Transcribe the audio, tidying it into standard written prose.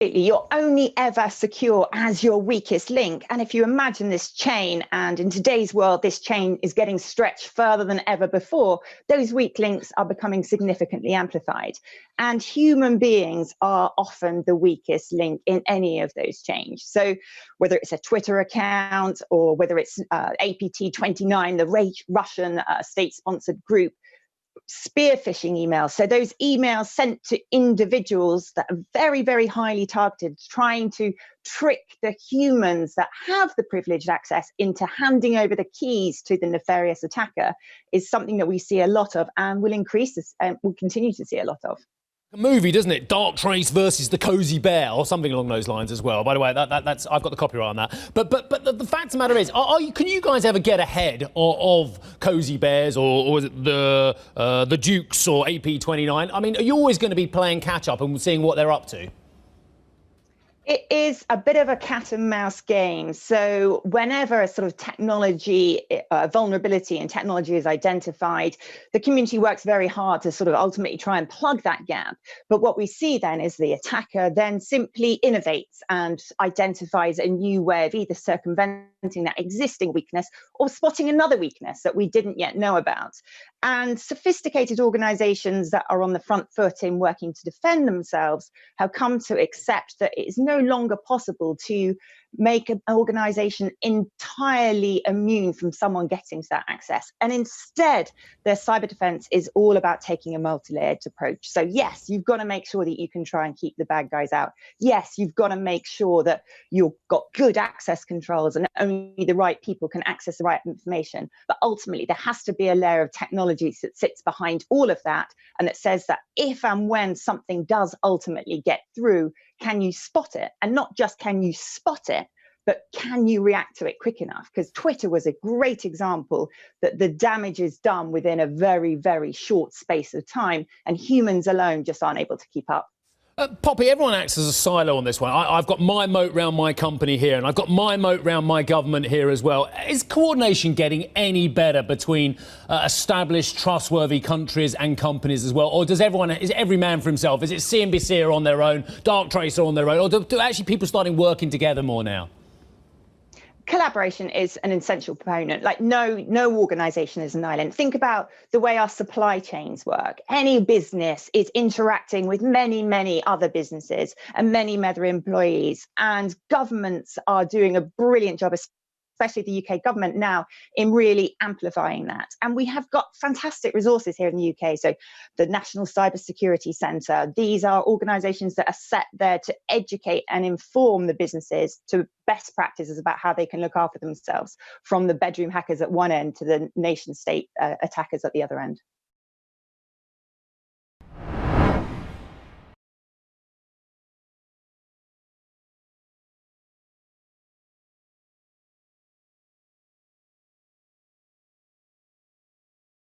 You're only ever secure as your weakest link. And if you imagine this chain, and in today's world, this chain is getting stretched further than ever before, those weak links are becoming significantly amplified. And human beings are often the weakest link in any of those chains. So whether it's a Twitter account or whether it's APT29, the Russian state-sponsored group, spear phishing emails. So those emails sent to individuals that are very, very highly targeted, trying to trick the humans that have the privileged access into handing over the keys to the nefarious attacker, is something that we see a lot of and will increase this and will continue to see a lot of. A movie, doesn't it? Darktrace versus the Cozy Bear, or something along those lines as well. By the way, that's I've got the copyright on that. But the fact of the matter is, can you guys ever get ahead of Cozy Bears or is it the Dukes or AP29? I mean, are you always going to be playing catch up and seeing what they're up to? It is a bit of a cat and mouse game. So whenever a sort of technology vulnerability in technology is identified, the community works very hard to sort of ultimately try and plug that gap. But what we see then is the attacker then simply innovates and identifies a new way of either circumventing that existing weakness or spotting another weakness that we didn't yet know about. And sophisticated organizations that are on the front foot in working to defend themselves have come to accept that it is no longer possible to make an organization entirely immune from someone getting to that access. And instead, their cyber defense is all about taking a multi-layered approach. So yes, you've got to make sure that you can try and keep the bad guys out. Yes, you've got to make sure that you've got good access controls and only the right people can access the right information. But ultimately, there has to be a layer of technology that sits behind all of that and that says that if and when something does ultimately get through, can you spot it? And not just can you spot it, but can you react to it quick enough? Because Twitter was a great example that the damage is done within a very, very short space of time, and humans alone just aren't able to keep up. Poppy, everyone acts as a silo on this one. I've got my moat round my company here, and I've got my moat round my government here as well. Is coordination getting any better between established, trustworthy countries and companies as well? Or is every man for himself? Is it CNBC are on their own, Darktrace are on their own? Or do actually people starting working together more now? Collaboration is an essential component. Like no organization is an island. Think about the way our supply chains work. Any business is interacting with many, many other businesses and many other employees. And governments are doing a brilliant job, especially the UK government now, in really amplifying that. And we have got fantastic resources here in the UK. So the National Cybersecurity Centre, these are organisations that are set there to educate and inform the businesses to best practices about how they can look after themselves, from the bedroom hackers at one end to the nation state attackers at the other end.